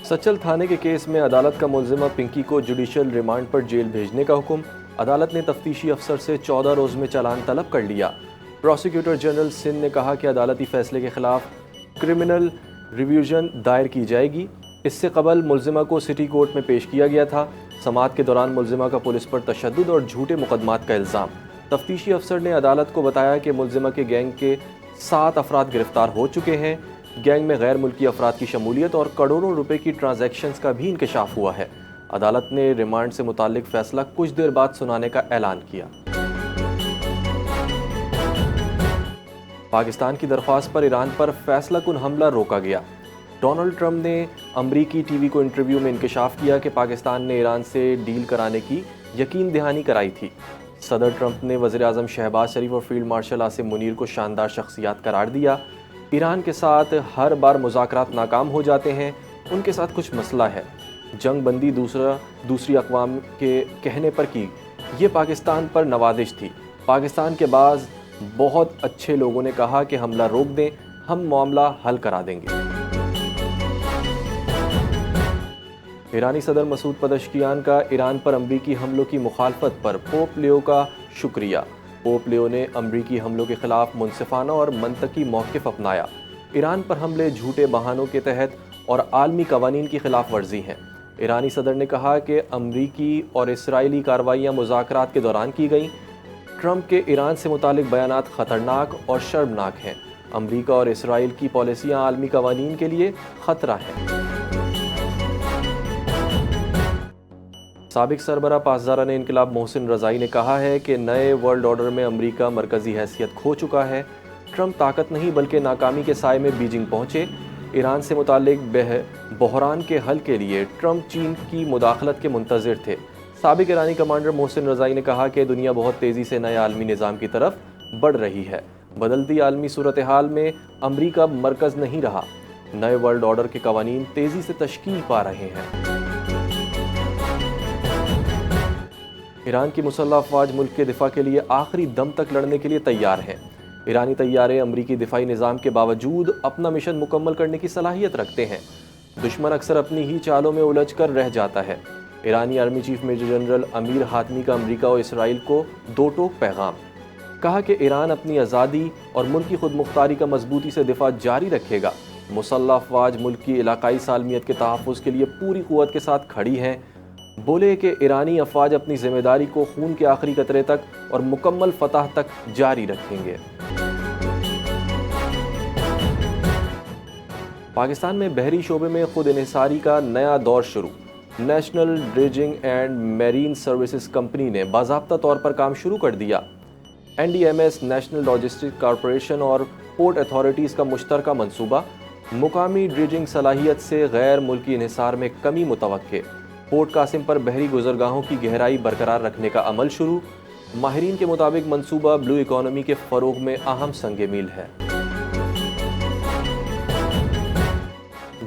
सचल थाने के केस में अदालत का मुलजिमा पिंकी को जुडिशल रिमांड पर जेल भेजने का हुक्म। अदालत ने तफ्तीशी अफसर से 14 रोज़ में चालान तलब कर लिया। प्रोसिक्यूटर जनरल सिंध ने कहा कि अदालती फैसले के खिलाफ क्रिमिनल रिव्यूजन दायर की जाएगी। इससे कबल मुलजिमा को सिटी कोर्ट में पेश किया गया था। समाअत के दौरान मुलजिमा का पुलिस पर तशद्दुद और झूठे मुकदमात का इल्ज़ाम। तफ्तीशी अफसर ने अदालत को बताया कि मुलजिमा के गैंग के 7 अफराद गिरफ्तार हो चुके हैं। गैंग में गैर मुल्की अफराद की शमूलियत और करोड़ों रुपए की ट्रांजैक्शंस का भी इंकशाफ हुआ है। अदालत ने रिमांड से मुताल्लिक फैसला कुछ देर बाद सुनाने का ऐलान किया। पाकिस्तान की दरख्वास्त पर ईरान पर फैसला कुन हमला रोका गया। डोनाल्ड ट्रंप ने अमरीकी टीवी को इंटरव्यू में इंकशाफ किया कि पाकिस्तान ने ईरान से डील कराने की यकीन दहानी कराई थी। सदर ट्रंप ने वज़ीर आज़म शहबाज शरीफ और फील्ड मार्शल आसिम मुनीर को शानदार शख्सियात करार दिया। ईरान के साथ हर बार मुज़ाकरात नाकाम हो जाते हैं, उनके साथ कुछ मसला है। जंग बंदी दूसरी अक़वाम के कहने पर की, ये पाकिस्तान पर नवाजिश थी। पाकिस्तान के बाज़ बहुत अच्छे लोगों ने कहा कि हमला रोक दें, हम मामला हल करा देंगे। ईरानी सदर मसूद पदश्कियान का ईरान पर अमरीकी हमलों की मुखालफत पर पोप लियो का शुक्रिया। पोप लियो ने अमरीकी हमलों के खिलाफ मुनसिफाना और मंतकी मौक़िफ़ अपनाया। ईरान पर हमले झूठे बहानों के तहत और आलमी कवानीन की खिलाफ वर्जी हैं। ईरानी सदर ने कहा कि अमरीकी और इसराइली कार्रवाइयाँ मुज़ाकरात के दौरान की गईं। ट्रंप के ईरान से मुतालिक बयानात ख़तरनाक और शर्मनाक हैं। अमरीका और इसराइल की पॉलिसियाँ आलमी कवानीन के लिए ख़तरा हैं। साबिक सरबरा पासदारान इनकलाब मोहसिन रज़ाई ने कहा है कि नए वर्ल्ड ऑर्डर में अमरीका मरकज़ी हैसियत खो चुका है। ट्रंप ताकत नहीं बल्कि नाकामी के साए में बीजिंग पहुँचे। ईरान से मुतालिक बहरान के हल के लिए ट्रंप चीन की मुदाखलत के मुंतज़िर थे। साबिक ईरानी कमांडर मोहसिन रज़ाई ने कहा कि दुनिया बहुत तेज़ी से नए आलमी निज़ाम की तरफ बढ़ रही है। बदलती आलमी सूरत हाल में अमरीका मरकज़ नहीं रहा। नए वर्ल्ड ऑर्डर के कवानीन तेज़ी से तश्कील पा रहे हैं। ईरान की मुसल्लह अफ़वाज मुल्क के दिफा के लिए आखिरी दम तक लड़ने के लिए तैयार हैं। ईरानी तैयारे अमरीकी दिफाई निज़ाम के बावजूद अपना मिशन मुकम्मल करने की सलाहियत रखते हैं। दुश्मन अक्सर अपनी ही चालों में उलझ कर रह जाता है। ईरानी army chief major general Amir Hatami का अमरीका और इसराइल को दो टोक पैगाम। कहा कि ईरान अपनी आज़ादी और मुल्क की खुद मुख्तारी का मजबूती से दिफा जारी रखेगा। मुसल्लह अफ़वाज मुल्क की इलाकाई सालमियत के तहफ़्फ़ुज़ के लिए पूरी क़ुव्वत के साथ खड़ी हैं। बोले कि ईरानी अफ़वाज अपनी ज़िम्मेदारी को खून के आखिरी कतरे तक और मुकम्मल फ़तह तक जारी रखेंगे। पाकिस्तान में बहरी शोबे में खुद इन्हिसारी का नया दौर शुरू। National dredging and marine services company ने बाज़ाब्ता तौर पर काम शुरू कर दिया। NDMS नेशनल लॉजिस्टिक कॉरपोरेशन और पोर्ट अथॉरिटीज़ का मुश्तरका मंसूबा। मुकामी ड्रेजिंग सलाहियत से गैर मुल्की इन्हिसार में कमी मुतवक्के। पोर्ट कासिम पर बहरी गुज़रगाहों की गहराई बरकरार रखने का अमल शुरू। माहिरीन के मुताबिक मंसूबा ब्लू इकॉनमी के फ़रोग़ में अहम संग मील है।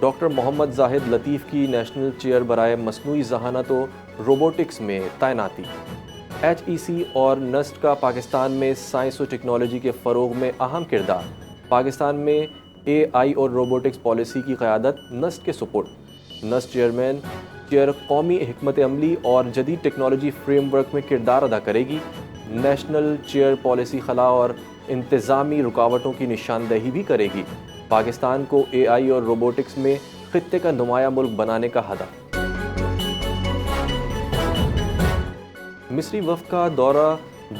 डॉक्टर मोहम्मद जाहिद लतीफ़ की नेशनल चेयर बराए मसनूई ज़हानत और रोबोटिक्स में तैनाती। HEC और नस्ट का पाकिस्तान में साइंस और टेक्नोलॉजी के फ़रोग़ में अहम किरदार। पाकिस्तान में AI और रोबोटिक्स पॉलिसी की क़यादत नस्ट के सुपुर्द। नस्ट चेयर कौमी हिकमत अमली और जदीद टेक्नोलॉजी फ्रेमवर्क में किरदार अदा करेगी। नेशनल चेयर पॉलिसी खला और इंतज़ामी रुकावटों की निशानदेही भी करेगी। पाकिस्तान को AI और रोबोटिक्स में खित्ते का नुमाया मुल्क बनाने का हदफ। मिस्री वफ़द का दौरा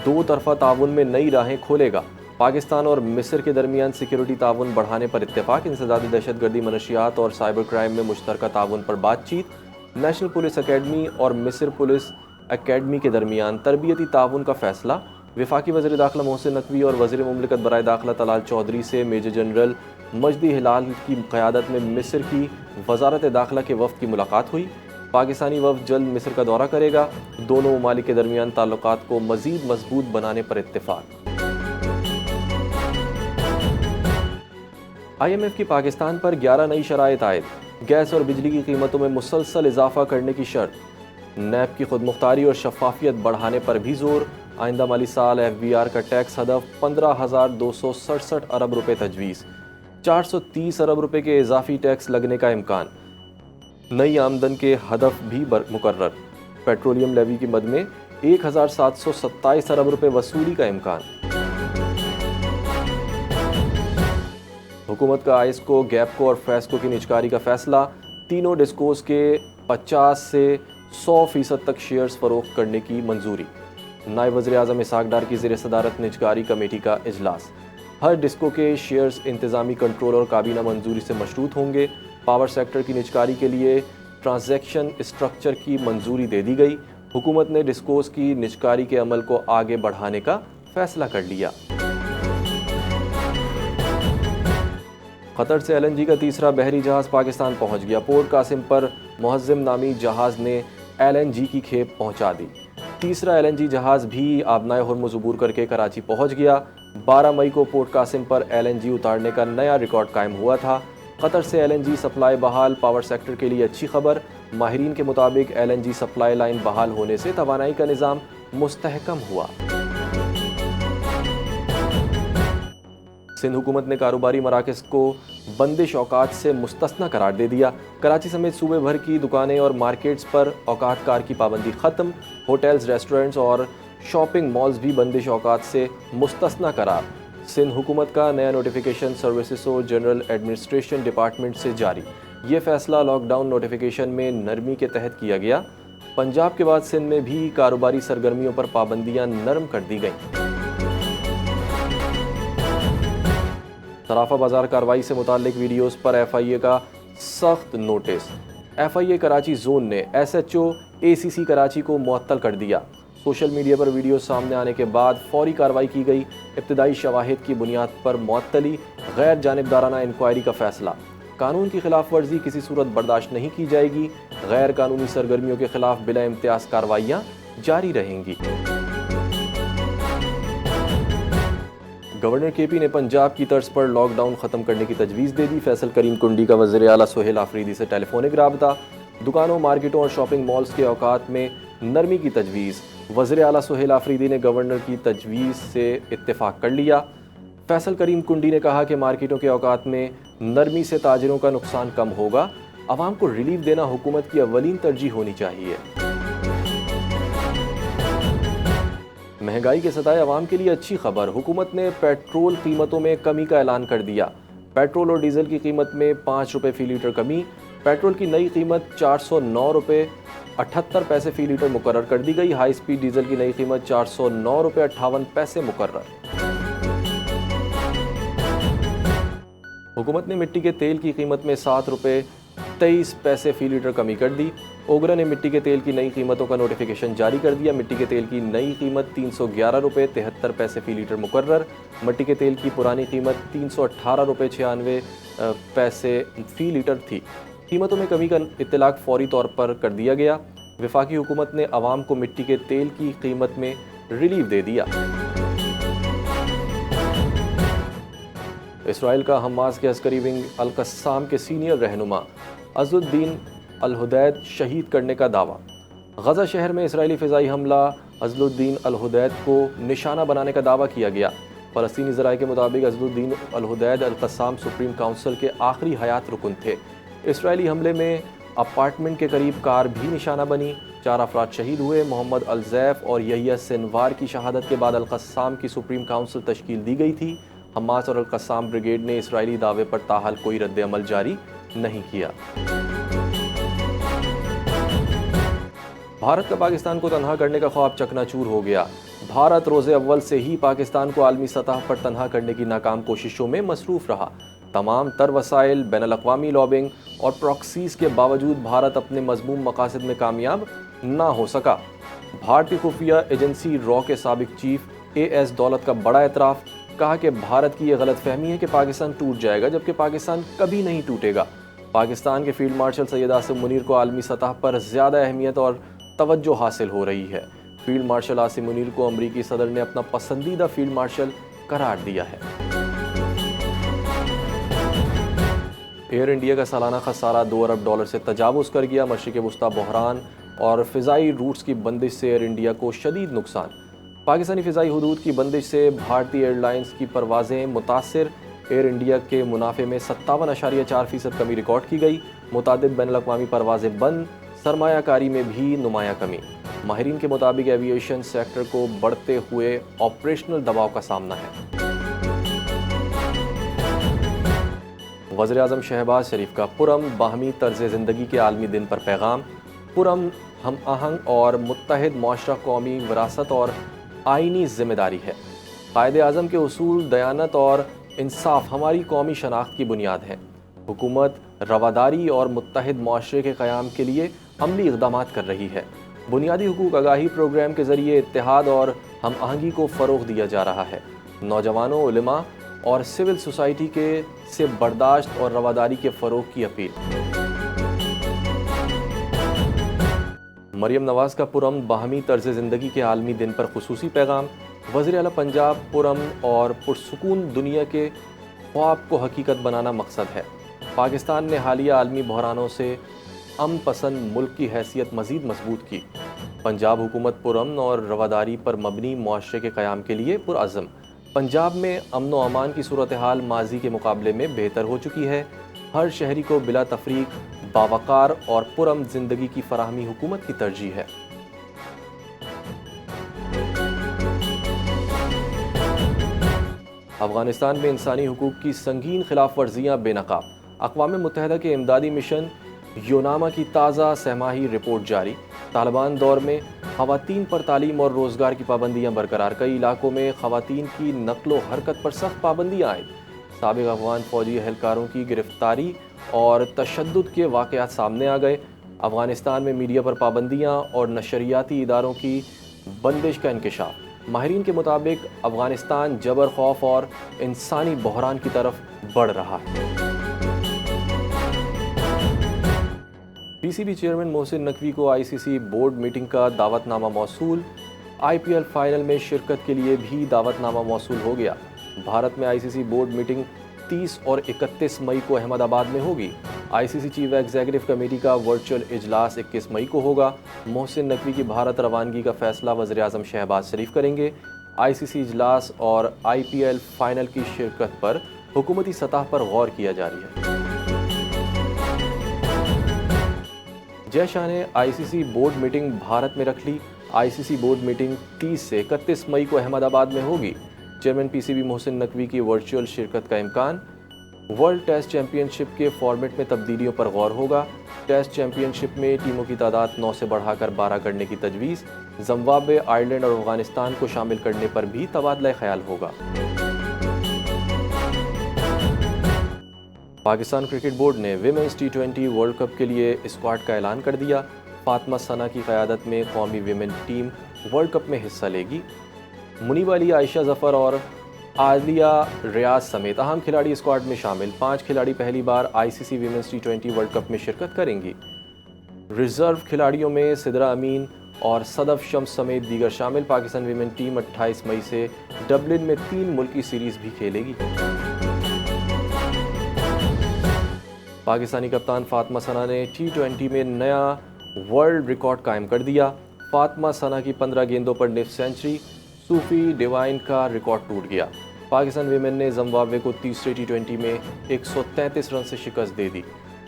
दो तरफ़ा ताउन में नई राहें खोलेगा। पाकिस्तान और मिस्र के दरमियान सिक्योरिटी ताउन बढ़ाने पर इत्तेफाक। इंसदादी दहशतगर्दी, मनशियात और साइबर क्राइम में मुश्तरका ताउन पर बातचीत। नेशनल पुलिस अकेडमी और मिस्र पुलिस अकेडमी के दरमियान तरबियती ताउन का फ़ैसला। वफाकी वज़ीर दाखिला मोहसिन नकवी और वज़ीर मुमलिकत बराए दाखिला तलाल चौधरी से मेजर जनरल मजदी हिलाल की क़यादत में मिस्र की वज़ारत दाखिला के वफ़द की मुलाकात हुई। पाकिस्तानी वफ़द जल्द मिस्र का दौरा करेगा। दोनों ममालिक के दरमियान ताल्लुकात को मज़ीद मजबूत बनाने पर इत्तेफाक। IMF की पाकिस्तान पर 11 नई शराइत आयद। गैस और बिजली की कीमतों में मुसलसल इजाफा करने की शर्त। नैब की खुद मुख्तारी और शफाफियत बढ़ाने पर भी जोर। आइंदा माली साल FBR का टैक्स हदफ 15,267 अरब रुपये तजवीज़। 430 अरब रुपये के इजाफी टैक्स लगने का इम्कान। नई आमदन के हदफ भी मुकर्रर। पेट्रोलियम लेवी की मद में 1727 अरब रुपए वसूली का इम्कान। हुकूमत का आइस्को, गैपको और फैस्को की निजकारी का फैसला। तीनों डिस्कोस के 50 से 100% तक शेयर्स फरोख्त करने की मंजूरी। नायब वज़ीर-ए-आज़म इसहाक डार की ज़ेर सदारत निजकारी कमेटी का इजलास। हर डिस्को के शेयर्स इंतज़ामी कंट्रोल और काबीना मंजूरी से मशरूत होंगे। पावर सेक्टर की निजकारी के लिए ट्रांजैक्शन स्ट्रक्चर की मंजूरी दे दी गई। हुकूमत ने डिस्कोस की निजकारी के अमल को आगे बढ़ाने का फैसला कर लिया। कतर से LNG का तीसरा बहरी जहाज़ पाकिस्तान पहुंच गया। पोर्ट कासिम पर मुहज़्ज़िम नामी जहाज़ ने LNG की खेप पहुंचा दी। तीसरा LNG जहाज़ भी आबनाए हुर्मुज़ अबूर करके कराची पहुंच गया। 12 मई को पोर्ट कासिम पर LNG उतारने का नया रिकॉर्ड कायम हुआ था। कतर से LNG सप्लाई बहाल, पावर सेक्टर के लिए अच्छी खबर। माहिरीन के मुताबिक LNG सप्लाई लाइन बहाल होने से तवानाई का निज़ाम मुस्तहकम हुआ। सिंध हुकूमत ने कारोबारी मराकज़ को बंदिश औकात से मुस्तस्ना करार दे दिया। कराची समेत सूबे भर की दुकानें और मार्केट्स पर औकात कार की पाबंदी ख़त्म। होटल्स, रेस्टोरेंट्स और शॉपिंग मॉल्स भी बंदिश औकात से मुस्तस्ना करार। सिंध हुकूमत का नया नोटिफिकेशन सर्विसेज और जनरल एडमिनिस्ट्रेशन डिपार्टमेंट से जारी। ये फैसला लॉकडाउन नोटिफिकेशन में नरमी के तहत किया गया। पंजाब के बाद सिंध में भी कारोबारी सरगर्मियों पर पाबंदियां नरम कर दी गईं। सराफा बाजार कार्रवाई से मुताल्लिक वीडियोस पर FIA का सख्त नोटिस। FIA कराची जोन ने SHO ACC कराची को मुअत्तल कर दिया। सोशल मीडिया पर वीडियो सामने आने के बाद फौरी कार्रवाई की गई। इब्तिदाई शवाहिद की बुनियाद पर मुअत्तली, गैर जानिबदाराना इंक्वायरी का फैसला। कानून की खिलाफ वर्जी किसी सूरत बर्दाश्त नहीं की जाएगी। गैर कानूनी सरगर्मियों के खिलाफ बिला इम्तियाज कार्रवाइयाँ जारी रहेंगी। गवर्नर KP ने पंजाब की तर्ज पर लॉकडाउन ख़त्म करने की तजवीज़ दे दी। फैसल करीम कुंडी का वज़ीर आला सोहेल आफरीदी से टेलीफोनिक राबता। दुकानों, मार्केटों और शॉपिंग मॉल्स के औकात में नरमी की तजवीज़। वज़ीर आला सोहेल आफरीदी ने गवर्नर की तजवीज़ से इत्तेफाक कर लिया। फैसल करीम कुंडी ने कहा कि मार्केटों के औकात में नरमी से ताजिरों का नुकसान कम होगा। आवाम को रिलीफ देना हुकूमत की अव्वलीन तरजीह होनी चाहिए। महंगाई के सताए अवाम के लिए अच्छी खबर। हुकूमत ने पेट्रोल कीमतों में कमी का ऐलान कर दिया। पेट्रोल और डीजल की कीमत में 5 रुपये फ़ी लीटर कमी। पेट्रोल की नई कीमत 409 रुपये 78 पैसे फ़ी लीटर मुकर्रर कर दी गई। हाई स्पीड डीजल की नई कीमत 409 रुपये 58 पैसे मुकर्रर। हुकूमत ने मिट्टी के तेल की कीमत में 7 रुपये 23 पैसे फ़ी लीटर कमी कर दी। ओगरा ने मिट्टी के तेल की नई कीमतों का नोटिफिकेशन जारी कर दिया। मिट्टी के तेल की नई कीमत 311 रुपये 73 पैसे फ़ी लीटर मुकर्रर। मिट्टी के तेल की पुरानी कीमत 318 रुपये 96 पैसे फ़ी लीटर थी। कीमतों में कमी का इत्तलाक फौरी तौर पर कर दिया गया। वफाकी हुकूमत ने अवाम को मिट्टी के तेल की कीमत में रिलीफ दे दिया। इसराइल का हमास के अस्करी विंग अल-कस्साम के सीनियर रहनुमा अज़लुद्दीन अल-हुदैद शहीद करने का दावा। गज़ा शहर में इसराइली फ़िज़ाई हमला अज़लुद्दीन अल-हुदैद को निशाना बनाने का दावा किया गया। फ़लस्तीनी ज़राए के मुताबिक अज़लुद्दीन अल-हुदैद अल-कस्साम सुप्रीम काउंसिल के आखिरी हयात रुकन थे। इसराइली हमले में अपार्टमेंट के करीब कार भी निशाना बनी। 4 अफराद शहीद हुए। मोहम्मद अल-ज़ैफ़ और यहिया सिनवार की शहादत के बाद अल-कस्साम की सुप्रीम काउंसिल तश्कील दी गई थी। हमास और अल-कस्साम ब्रिगेड ने इसराइली दावे पर ताहाल कोई रद्द अमल जारी नहीं किया। भारत का पाकिस्तान को तनहा करने का ख्वाब चकनाचूर हो गया। भारत रोज़े अव्वल से ही पाकिस्तान को आलमी सतह पर तनहा करने की नाकाम कोशिशों में मसरूफ़ रहा। तमाम तर वसाइल, बैनुल-अक़वामी लॉबिंग और प्रॉक्सीज़ के बावजूद भारत अपने मज़मूम मकासद में कामयाब ना हो सका। भारतीय खुफिया एजेंसी रॉ के साबिक चीफ AS दौलत का बड़ा एतराफ़। कहा कि भारत की यह गलत फहमी है कि पाकिस्तान टूट जाएगा, जबकि पाकिस्तान कभी नहीं टूटेगा। पाकिस्तान के फील्ड मार्शल सैयद आसिम मुनीर को आलमी सतह पर ज़्यादा अहमियत और तवज्जो हासिल हो रही है। फील्ड मार्शल आसिम मुनीर को अमरीकी सदर ने अपना पसंदीदा फील्ड मार्शल करार दिया है। एयर इंडिया का सालाना खसारा $2 अरब से तजावुज़ कर गया। मशरिक़ वुस्ता बहरान और फ़िज़ाई रूट्स की बंदिश से एयर इंडिया को शदीद नुकसान। पाकिस्तानी फ़िज़ाई हुदूद की बंदिश से भारतीय एयरलाइंस की परवाज़ें मुतासिर। एयर इंडिया के मुनाफे में 57.4% कमी रिकॉर्ड की गई। متعدد بین الاقوامی پروازیں بند، سرمایہ کاری میں بھی نمایاں کمی۔ ماہرین کے مطابق ایویشن سیکٹر کو بڑھتے ہوئے آپریشنل دباؤ کا سامنا ہے۔ وزیر اعظم شہباز شریف کا پرامن باہمی طرز زندگی کے عالمی دن پر پیغام۔ پرامن، ہم آہنگ اور متحد معاشرہ قومی وراثت اور آئینی ذمہ داری ہے۔ قائد اعظم کے اصول دیانت اور انصاف ہماری قومی شناخت کی بنیاد ہیں۔ حکومت رواداری اور متحد معاشرے کے قیام کے لیے عملی اقدامات کر رہی ہے۔ بنیادی حقوق آگاہی پروگرام کے ذریعے اتحاد اور ہم آہنگی کو فروغ دیا جا رہا ہے۔ نوجوانوں، علماء اور سول سوسائٹی سے برداشت اور رواداری کے فروغ کی اپیل۔ مریم نواز کا پرامن باہمی طرز زندگی کے عالمی دن پر خصوصی پیغام۔ وزیر اعلیٰ پنجاب، پرامن اور پرسکون دنیا کے خواب کو حقیقت بنانا مقصد ہے۔ پاکستان نے حالیہ عالمی بحرانوں سے امن پسند ملک کی حیثیت مزید مضبوط کی۔ پنجاب حکومت پرامن اور رواداری پر مبنی معاشرے کے قیام کے لیے پرعزم۔ پنجاب میں امن و امان کی صورتحال ماضی کے مقابلے میں بہتر ہو چکی ہے۔ ہر شہری کو بلا تفریق باوقار اور پرامن زندگی کی فراہمی حکومت کی ترجیح ہے۔ افغانستان میں انسانی حقوق کی سنگین خلاف ورزیاں بے نقاب۔ اقوام متحدہ کے امدادی مشن یوناما کی تازہ سہ ماہی رپورٹ جاری۔ طالبان دور میں خواتین پر تعلیم اور روزگار کی پابندیاں برقرار۔ کئی علاقوں میں خواتین کی نقل و حرکت پر سخت پابندیاں عائد۔ سابق افغان فوجی اہلکاروں کی گرفتاری اور تشدد کے واقعات سامنے آ گئے۔ افغانستان میں میڈیا پر پابندیاں اور نشریاتی اداروں کی بندش کا انکشاف۔ ماہرین کے مطابق افغانستان جبر، خوف اور انسانی بحران کی طرف بڑھ رہا ہے۔ پی C B chairman Mohsin Naqvi کو آئی سی سی بورڈ میٹنگ کا دعوت نامہ موصول۔ آئی پی ایل فائنل میں شرکت کے لیے بھی دعوت نامہ موصول ہو گیا۔ بھارت میں آئی سی سی بورڈ میٹنگ 30 اور 31 مئی کو احمد آباد میں ہوگی۔ آئی سی سی چیف ایگزیکٹو کمیٹی کا ورچوئل اجلاس 21 مئی کو ہوگا۔ محسن نقوی کی بھارت روانگی کا فیصلہ وزیر اعظم شہباز شریف کریں گے۔ آئی سی سی اجلاس اور آئی پی ایل فائنل کی شرکت پر حکومتی سطح پر غور کیا جاری ہے۔ جے شاہ نے آئی سی سی بورڈ میٹنگ بھارت میں رکھ لی۔ آئی سی سی بورڈ میٹنگ 30 سے 31 مئی کو احمد آباد میں ہوگی۔ Chairman P C B Mohsin Naqvi کی ورچوئل شرکت کا امکان۔ ورلڈ ٹیسٹ چیمپئن شپ کے فارمیٹ میں تبدیلیوں پر غور ہوگا۔ ٹیسٹ چیمپئن شپ میں ٹیموں کی تعداد 9 سے بڑھا کر 12 کرنے کی تجویز۔ زمبابوے، آئرلینڈ اور افغانستان کو شامل کرنے پر بھی تبادلہ خیال ہوگا۔ پاکستان کرکٹ بورڈ نے ویمنز ٹی20 ورلڈ کپ کے لیے اسکواڈ کا اعلان کر دیا۔ فاطمہ ثنا کی قیادت میں قومی ویمن ٹیم ورلڈ کپ میں حصہ لے گی۔ منیب علی، عائشہ ظفر اور عالیہ ریاض سمیت اہم کھلاڑی اسکواڈ میں شامل۔ 5 کھلاڑی پہلی بار آئی سی سی ویمنز ٹی20 ورلڈ کپ میں شرکت کریں گی۔ ریزرو کھلاڑیوں میں سدرا امین اور صدف شمس سمیت دیگر شامل۔ پاکستان ویمن ٹیم 28 مئی سے ڈبلن میں 3 ملکی سیریز بھی کھیلے گی۔ پاکستانی کپتان فاطمہ ثنا نے ٹی20 میں نیا ورلڈ ریکارڈ قائم کر دیا۔ فاطمہ ثنا کی 15 گیندوں پر نصف سینچری، صوفی ڈیوائن کا ریکارڈ ٹوٹ گیا۔ پاکستان ویمن نے زمبابوے کو تیسرے ٹی20 میں 133 رن سے شکست دے دی۔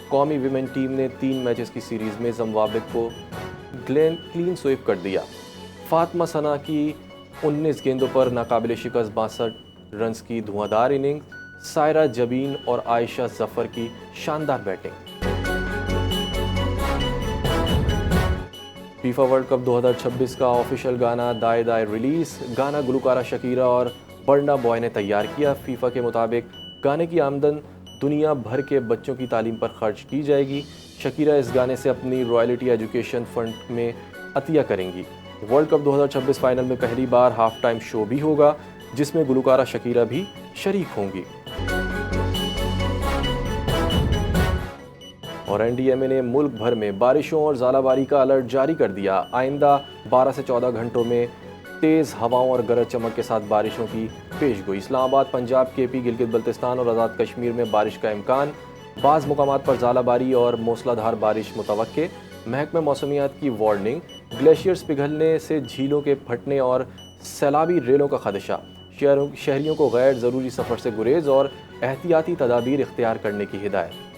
قومی ویمن ٹیم نے 3 میچز کی سیریز میں زمبابوے کو کلین سویپ کر دیا۔ فاطمہ ثنا کی 19 گیندوں پر ناقابل شکست 62 رنز کی دھواں اننگ، سائرہ جبین اور عائشہ ظفر کی شاندار بیٹنگ۔ فیفا ورلڈ کپ 2026 کا آفیشیل گانا دائے دائے ریلیز۔ گانا گلوکارہ شکیرا اور برنا بوائے نے تیار کیا۔ فیفا کے مطابق گانے کی آمدن دنیا بھر کے بچوں کی تعلیم پر خرچ کی جائے گی۔ شکیرا اس گانے سے اپنی رائلٹی ایجوکیشن فنڈ میں عطیہ کریں گی۔ ورلڈ کپ 2026 فائنل میں پہلی بار ہاف ٹائم شو بھی ہوگا، جس میں گلوکارہ شکیرا بھی شریک ہوں گی۔ اور این ڈی ایم اے نے ملک بھر میں بارشوں اور ژالہ باری کا الرٹ جاری کر دیا۔ آئندہ 12 سے 14 گھنٹوں میں تیز ہواؤں اور گرج چمک کے ساتھ بارشوں کی پیش گوئی۔ اسلام آباد، پنجاب، کے پی، گلگت بلتستان اور آزاد کشمیر میں بارش کا امکان۔ بعض مقامات پر ژالہ باری اور موسلا دھار بارش متوقع۔ محکمہ موسمیات کی وارننگ۔ گلیشیئرز پگھلنے سے جھیلوں کے پھٹنے اور سیلابی ریلوں کا خدشہ۔ شہریوں کو غیر ضروری سفر سے گریز اور احتیاطی تدابیر اختیار کرنے کی ہدایت۔